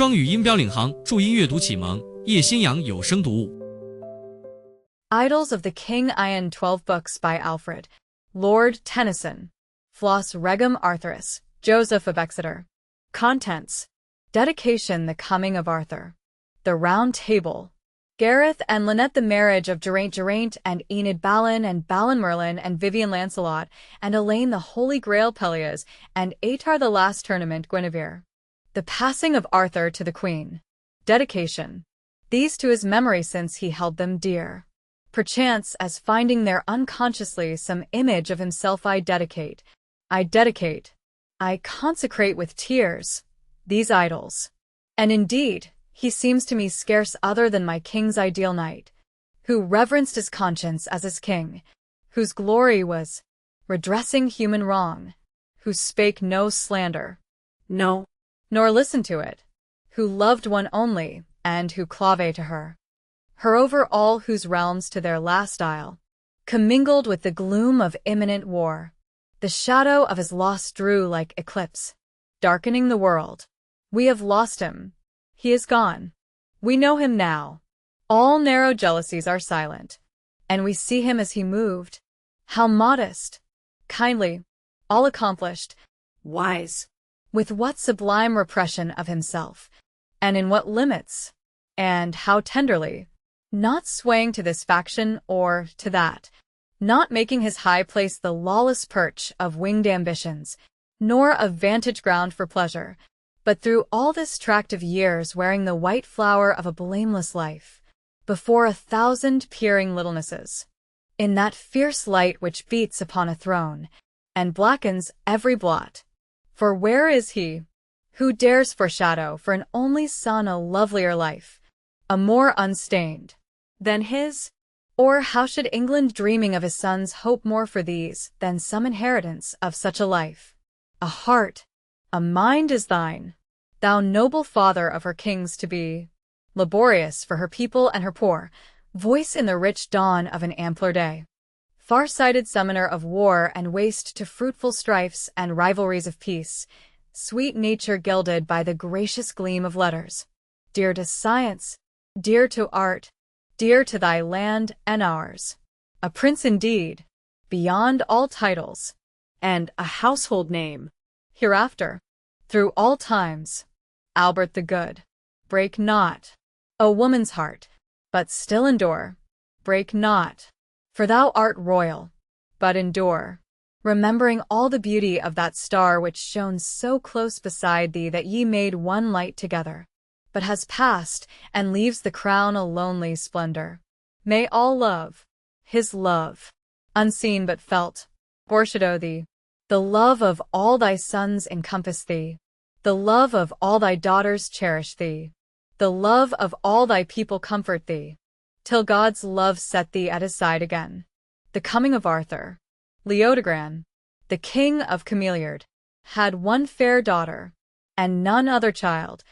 双语音标领航，注音阅读启蒙，叶兴阳有声读物。Idylls of the King Ian 12 books by Alfred, Lord Tennyson, Flos Regum Arthurus, Joseph of Exeter. Contents: Dedication, The Coming of Arthur. The Round Table. Gareth and Lynette, the marriage of Geraint and Enid Balin and Balin Merlin and Vivian Lancelot and Elaine, the Holy Grail Pelias and Atar, the Last Tournament Guinevere. The passing of Arthur to the Queen. Dedication. These to his memory, since he held them dear. Perchance, as finding there unconsciously some image of himself, I dedicate, I consecrate with tears, these idylls. And indeed, he seems to me scarce other than my king's ideal knight, who reverenced his conscience as his king, whose glory was redressing human wrong, who spake no slander, no, nor listened to it, who loved one only, and who clave to her over all whose realms to their last isle, commingled with the gloom of imminent war, the shadow of his loss drew like eclipse, darkening the world. We have lost him. He is gone. We know him now. All narrow jealousies are silent, and we see him as he moved. How modest, kindly, all accomplished, wise, with what sublime repression of himself, and in what limits, and how tenderly, not swaying to this faction or to that, not making his high place the lawless perch of winged ambitions, nor a vantage ground for pleasure, but through all this tract of years wearing the white flower of a blameless life, before 1,000 peering littlenesses, in that fierce light which beats upon a throne, and blackens every blot. For where is he who dares foreshadow for an only son a lovelier life, a more unstained than his? Or how should England, dreaming of his sons, hope more for these than some inheritance of such a life? A heart, a mind is thine, thou noble father of her kings, to be laborious for her people and her poor, voice in the rich dawn of an ampler day, far-sighted summoner of war and waste to fruitful strifes and rivalries of peace, sweet nature gilded by the gracious gleam of letters, dear to science, dear to art, dear to thy land and ours, a prince indeed, beyond all titles, and a household name, hereafter, through all times, Albert the Good. Break not, O woman's heart, but still endure, break not, for thou art royal, but endure, remembering all the beauty of that star which shone so close beside thee that ye made one light together, but has passed, and leaves the crown a lonely splendor. May all love, his love, unseen but felt, foreshadow thee. The love of all thy sons encompass thee. The love of all thy daughters cherish thee. The love of all thy people comfort thee, till God's love set thee at his side again. The Coming of Arthur. Leodogran, the king of Cameliard, had one fair daughter, and none other child,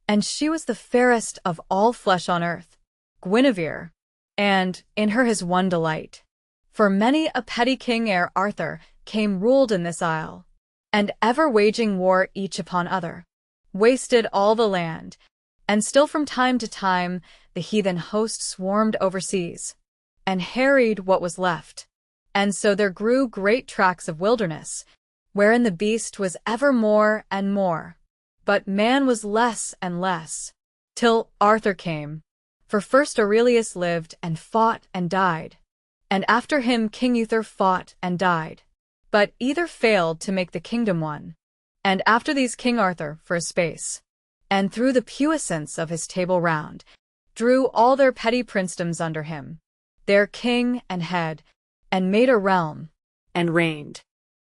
and she was the fairest of all flesh on earth, Guinevere, and in her his one delight. For many a petty king ere Arthur came ruled in this isle, and ever waging war each upon other, wasted all the land, and still from time to time the heathen host swarmed overseas, and harried what was left, and so there grew great tracts of wilderness, wherein the beast was ever more and more, but man was less and less, till Arthur came. For first Aurelius lived and fought and died, and after him King Uther fought and died, but either failed to make the kingdom one, and after these King Arthur for a space, and through the puissance of his Table Round, drew all their petty princedoms under him, their king and head, and made a realm, and reigned.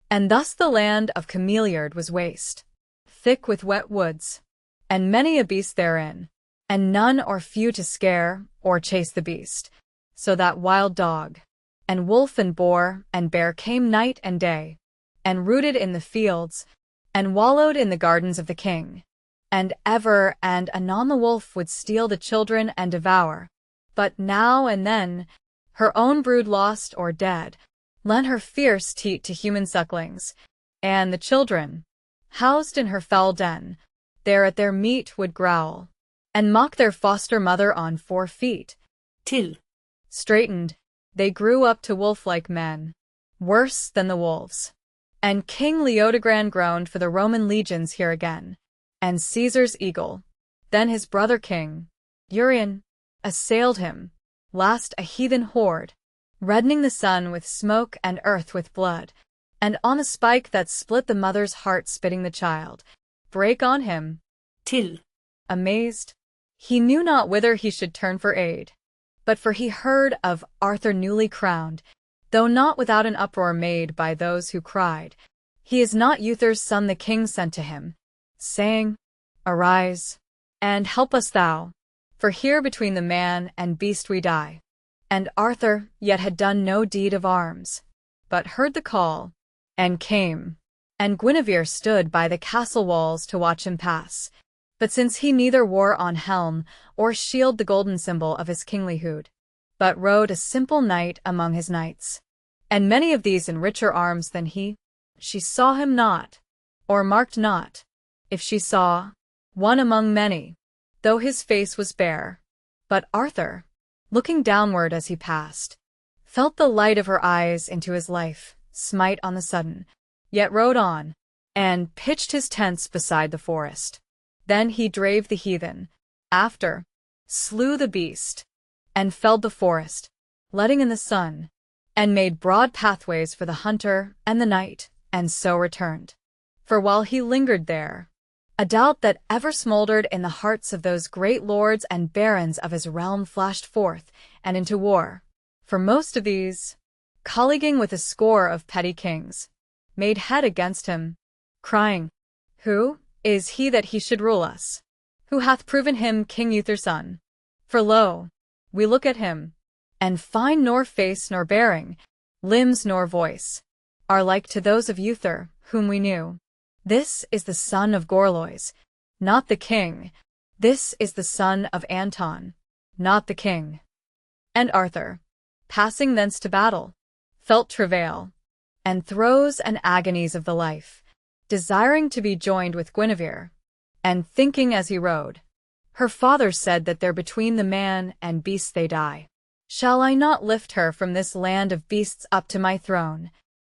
And thus the land of Cameliard was waste, thick with wet woods, and many a beast therein, and none or few to scare or chase the beast, so that wild dog, and wolf and boar and bear came night and day, and rooted in the fields, and wallowed in the gardens of the king, and ever and anon the wolf would steal the children and devour, but now and then, her own brood lost or dead, lent her fierce teat to human sucklings, and the children, housed in her foul den, there at their meat would growl, and mock their foster mother on 4 feet. Till. Straightened, they grew up to wolf-like men, worse than the wolves. And King Leodogran groaned for the Roman legions here again, and Caesar's eagle, then his brother King Urien, assailed him, last a heathen horde, reddening the sun with smoke and earth with blood, and on the spike that split the mother's heart spitting the child, brake on him. Till. Amazed, he knew not whither he should turn for aid, but for he heard of Arthur newly crowned, though not without an uproar made by those who cried, "He is not Uther's son." The king sent to him, saying, "Arise, and help us thou, for here between the man and beast we die." And Arthur yet had done no deed of arms, but heard the call, and came. And Guinevere stood by the castle walls to watch him pass. But since he neither wore on helm or shield the golden symbol of his kinglyhood, but rode a simple knight among his knights, and many of these in richer arms than he, she saw him not, or marked not, if she saw, one among many, though his face was bare. But Arthur, looking downward as he passed, felt the light of her eyes into his life smite on the sudden, yet rode on, and pitched his tents beside the forest. Then he drave the heathen, after, slew the beast, and felled the forest, letting in the sun, and made broad pathways for the hunter and the knight, and so returned. For while he lingered there, a doubt that ever smoldered in the hearts of those great lords and barons of his realm flashed forth and into war. For most of these, colleaguing with a score of petty kings, made head against him, crying, "Who is he that he should rule us? Who hath proven him King Uther's son? For lo, we look at him, and find nor face nor bearing, limbs nor voice, are like to those of Uther, whom we knew. This is the son of Gorlois, not the king. This is the son of Anton, not the king." And Arthur, passing thence to battle, felt travail, and throes and agonies of the life, desiring to be joined with Guinevere, and thinking as he rode, "Her father said that there between the man and beast they die. Shall I not lift her from this land of beasts up to my throne,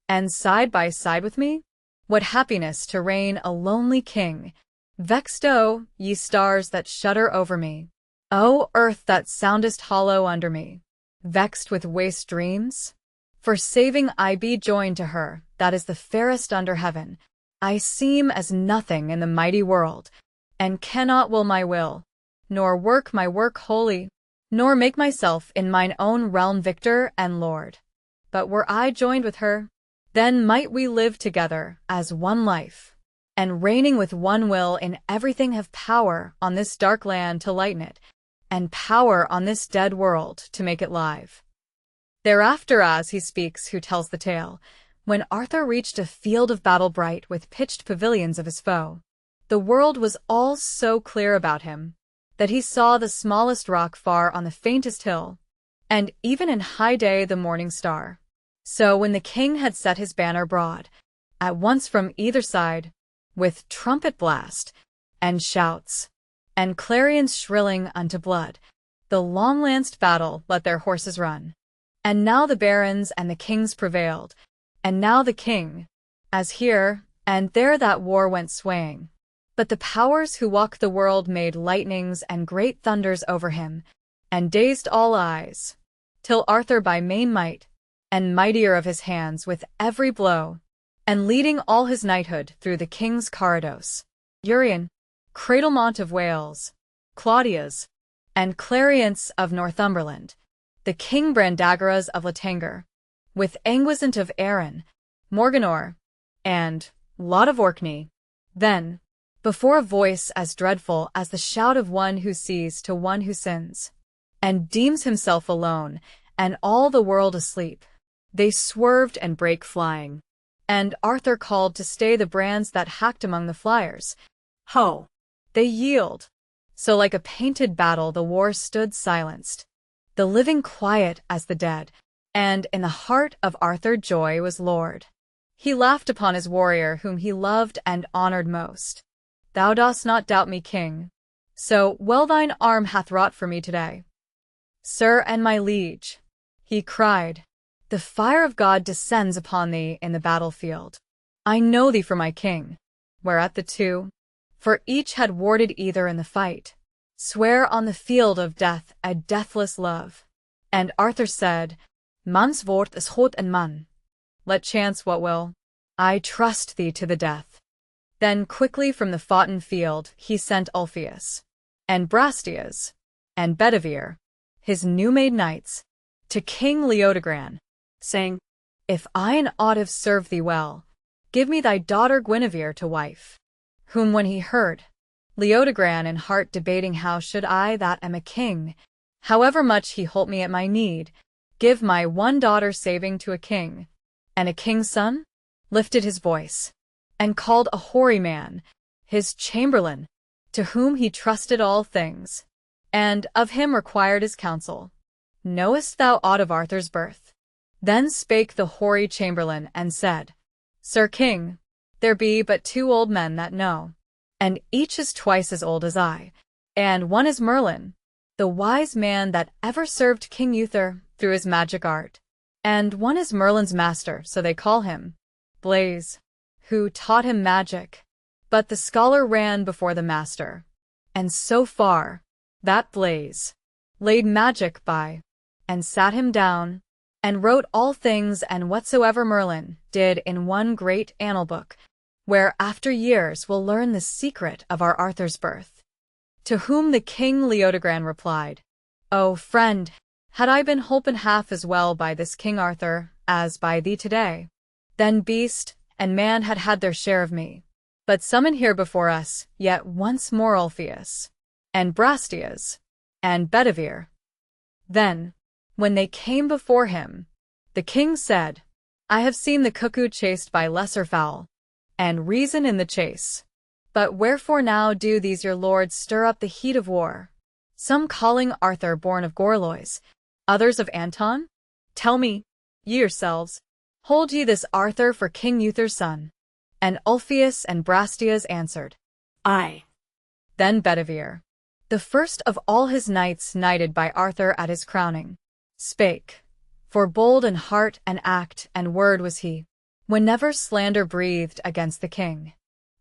and side by side with me? What happiness to reign a lonely king! Vexed, O ye stars that shudder over me! O earth that soundest hollow under me! Vexed with waste dreams? For saving I be joined to her that is the fairest under heaven, I seem as nothing in the mighty world, and cannot will my will, nor work my work wholly, nor make myself in mine own realm victor and lord. But were I joined with her, then might we live together as one life, and reigning with one will in everything have power on this dark land to lighten it, and power on this dead world to make it live." Thereafter, as he speaks who tells the tale, when Arthur reached a field of battle bright with pitched pavilions of his foe, the world was all so clear about him, that he saw the smallest rock far on the faintest hill, and even in high day the morning star. So when the king had set his banner broad, at once from either side, with trumpet blast, and shouts, and clarions shrilling unto blood, the long-lanced battle let their horses run. And now the barons and the kings prevailed, and now the king, as here and there that war went swaying. But the powers who walk the world made lightnings and great thunders over him, and dazed all eyes, till Arthur by main might, and mightier of his hands with every blow, and leading all his knighthood through the king's corridors, Urien, Cradlemont of Wales, Claudias, and Clariance of Northumberland, the king Brandagaras of Latangor, with Anguisant of Arran, Morganor, and Lot of Orkney. Then, before a voice as dreadful as the shout of one who sees to one who sins, and deems himself alone, and all the world asleep, they swerved and brake flying, and Arthur called to stay the brands that hacked among the flyers. Ho! They yield. So like a painted battle the war stood silenced, the living quiet as the dead, and in the heart of Arthur joy was lord. He laughed upon his warrior whom he loved and honored most, Thou dost not doubt me, king. So well thine arm hath wrought for me today. Sir and my liege, he cried, the fire of God descends upon thee in the battlefield. I know thee for my king. Whereat the two, for each had warded either in the fight, swear on the field of death a deathless love. And Arthur said, Man's vort is hot and man. Let chance what will, I trust thee to the death. Then quickly from the foughten field he sent Ulfius, and Brastias, and Bedivere, his new-made knights, to King Leodogran, saying, If I in aught have served thee well, give me thy daughter Guinevere to wife. Whom when he heard, Leodogran in heart debating how should I that am a king, however much he holp me at my need, give my one daughter saving to a king, and a king's son, lifted his voice, and called a hoary man, his chamberlain, to whom he trusted all things, and of him required his counsel. Knowest thou aught of Arthur's birth? Then spake the hoary chamberlain, and said, Sir King, there be but two old men that know, and each is twice as old as I, and one is Merlin, the wise man that ever served King Uther through his magic art, and one is Merlin's master, so they call him, Blaise, who taught him magic. But the scholar ran before the master, and so far, that Blaise laid magic by, and sat him down, and wrote all things and whatsoever Merlin did in one great annal book, where after years we'll learn the secret of our Arthur's birth. To whom the King Leodogran replied, O friend, had I been holpen half as well by this King Arthur as by thee today, then beast and man had had their share of me. But summon here before us yet once more Ulfius, and Brastias, and Bedivere. Then, when they came before him, the king said, I have seen the cuckoo chased by lesser fowl, and reason in the chase. But wherefore now do these your lords stir up the heat of war? Some calling Arthur born of Gorlois, others of Anton? Tell me, ye yourselves, hold ye this Arthur for King Uther's son? And Ulfius and Brastias answered, Aye. Then Bedivere, the first of all his knights knighted by Arthur at his crowning, spake, for bold in heart and act and word was he, when never slander breathed against the king.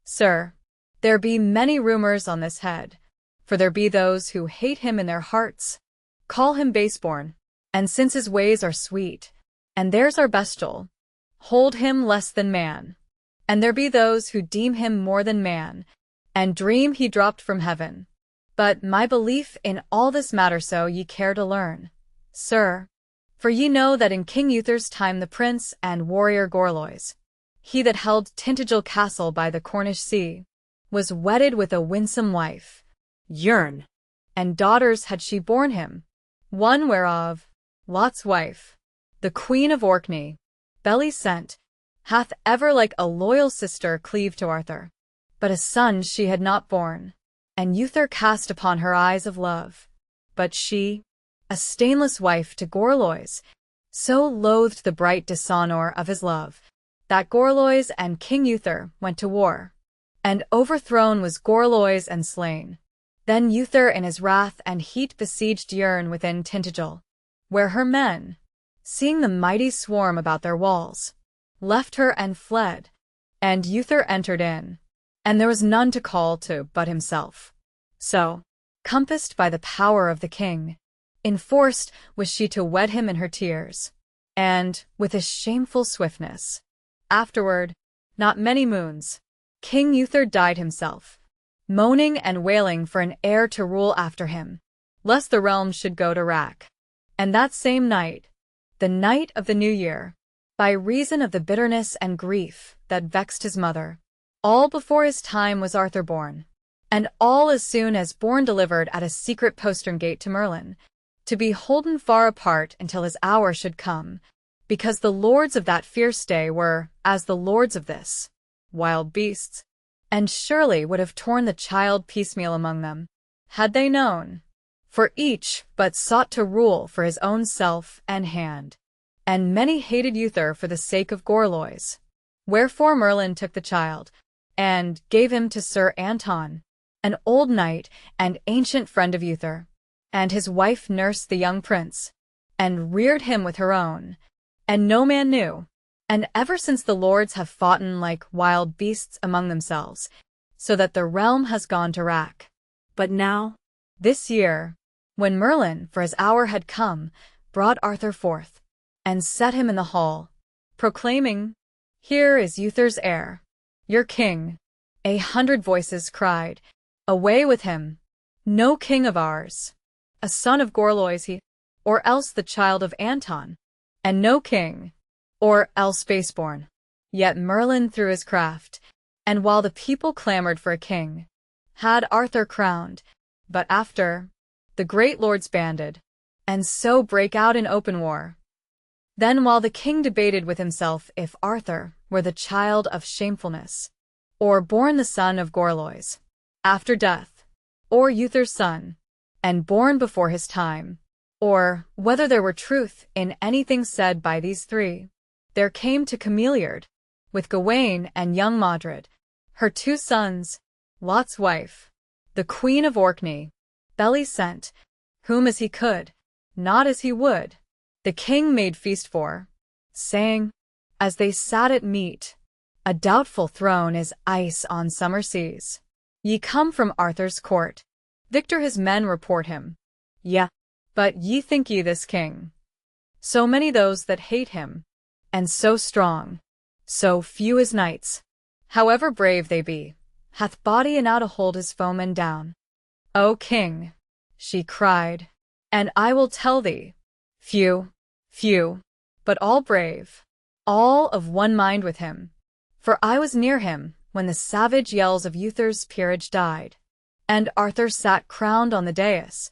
Sir, there be many rumors on this head, for there be those who hate him in their hearts, call him baseborn, and since his ways are sweet, and theirs are bestial, hold him less than man. And there be those who deem him more than man, and dream he dropped from heaven. But my belief in all this matter so ye care to learn, sir, for ye know that in King Uther's time the prince and warrior Gorlois, he that held Tintagel castle by the Cornish sea, was wedded with a winsome wife, Yern, and daughters had she borne him, one whereof, Lot's wife, the queen of Orkney, belly sent, hath ever like a loyal sister cleaved to Arthur. But a son she had not borne, and Uther cast upon her eyes of love. But she, a stainless wife to Gorlois, so loathed the bright dishonour of his love, that Gorlois and King Uther went to war. And overthrown was Gorlois and slain. Then Uther in his wrath and heat besieged Yern within Tintagel, where her men, seeing the mighty swarm about their walls, left her and fled, and Uther entered in, and there was none to call to but himself. So, compassed by the power of the king, enforced was she to wed him in her tears, and, with a shameful swiftness, afterward, not many moons, King Uther died himself, moaning and wailing for an heir to rule after him, lest the realm should go to wrack. And that same night, the night of the new year, by reason of the bitterness and grief that vexed his mother, all before his time was Arthur born, and all as soon as born delivered at a secret postern gate to Merlin, to be holden far apart until his hour should come, because the lords of that fierce day were as the lords of this, wild beasts, and surely would have torn the child piecemeal among them, had they known, for each but sought to rule for his own self and hand. And many hated Uther for the sake of Gorlois. Wherefore Merlin took the child, and gave him to Sir Anton, an old knight and ancient friend of Uther. And his wife nursed the young prince, and reared him with her own, and no man knew. And ever since the lords have foughten like wild beasts among themselves, so that the realm has gone to wrack. But now, this year, when Merlin for his hour had come, brought Arthur forth, and set him in the hall, proclaiming, "Here is Uther's heir, your king." 100 voices cried, "Away with him! No king of ours! A son of Gorlois he, or else the child of Anton, and no king, or else baseborn." Yet Merlin through his craft, and while the people clamored for a king, had Arthur crowned. But after, the great lords banded, and so brake out in open war. Then while the king debated with himself if Arthur were the child of shamefulness, or born the son of Gorlois, after death, or Uther's son, and born before his time, or whether there were truth in anything said by these three, there came to Cameliard, with Gawain and young Modred, her 2 sons, Lot's wife, the Queen of Orkney, Beli sent, whom as he could, not as he would, the king made feast for, saying, as they sat at meat, "A doubtful throne is ice on summer seas. Ye come from Arthur's court. Victor his men report him. Yea, but ye think ye this king? So many those that hate him, and so strong, so few his knights, however brave they be, hath body enow to hold his foemen down. O king," she cried, "and I will tell thee, few, but all brave, all of one mind with him. For I was near him when the savage yells of Uther's peerage died, and Arthur sat crowned on the dais,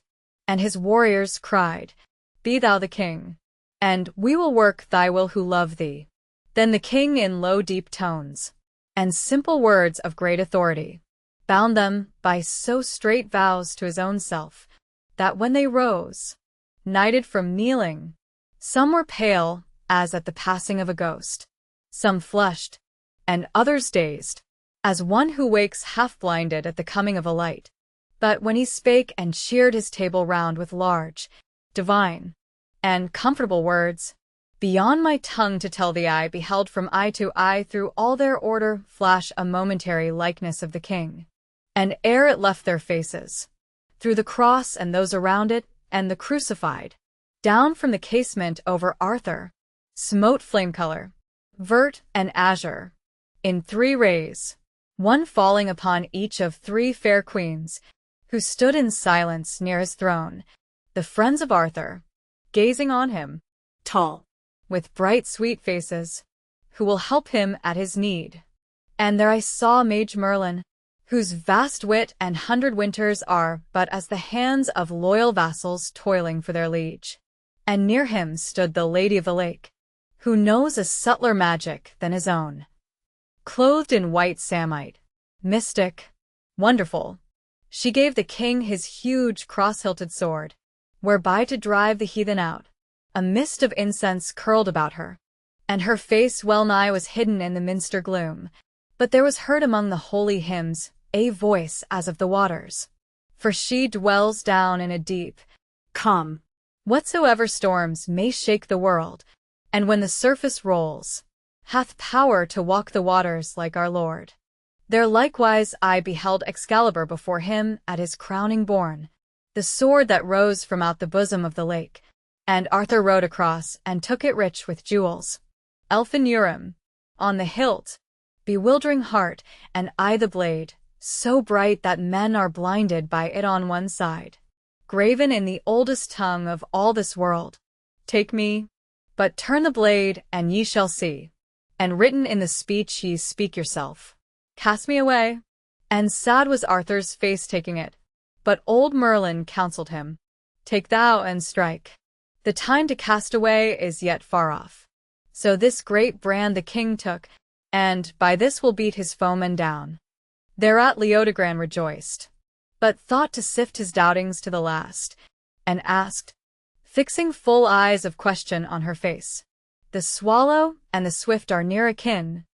and his warriors cried, 'Be thou the king, and we will work thy will who love thee.' Then the king in low deep tones, and simple words of great authority, bound them by so strait vows to his own self, that when they rose, knighted from kneeling, some were pale as at the passing of a ghost, some flushed, and others dazed, as one who wakes half-blinded at the coming of a light. But when he spake and cheered his table round with large, divine, and comfortable words, beyond my tongue to tell thee, I beheld from eye to eye through all their order flash a momentary likeness of the king. And ere it left their faces, through the cross and those around it, and the crucified, down from the casement over Arthur, smote flame-color, vert and azure, in 3 rays, one falling upon each of 3 fair queens, who stood in silence near his throne, the friends of Arthur, gazing on him, tall, with bright sweet faces, who will help him at his need. And there I saw Mage Merlin, whose vast wit and 100 winters are but as the hands of loyal vassals toiling for their liege. And near him stood the Lady of the Lake, who knows a subtler magic than his own. Clothed in white samite, mystic, wonderful, she gave the king his huge cross-hilted sword, whereby to drive the heathen out. A mist of incense curled about her, and her face well-nigh was hidden in the minster gloom, but there was heard among the holy hymns a voice as of the waters. For she dwells down in a deep, calm, whatsoever storms may shake the world, and when the surface rolls, hath power to walk the waters like our Lord. There likewise I beheld Excalibur before him at his crowning borne, the sword that rose from out the bosom of the lake, and Arthur rode across and took it rich with jewels. Elfin Urim, on the hilt, bewildering heart, and I the blade, so bright that men are blinded by it on one side. Graven in the oldest tongue of all this world, "Take me, but turn the blade, and ye shall see." And written in the speech ye speak yourself, "Cast me away." And sad was Arthur's face taking it. But old Merlin counselled him, "Take thou and strike. The time to cast away is yet far off." So this great brand the king took, and by this will beat his foemen down. Thereat Leodogran rejoiced, but thought to sift his doubtings to the last, and asked, fixing full eyes of question on her face, "The swallow and the swift are near akin,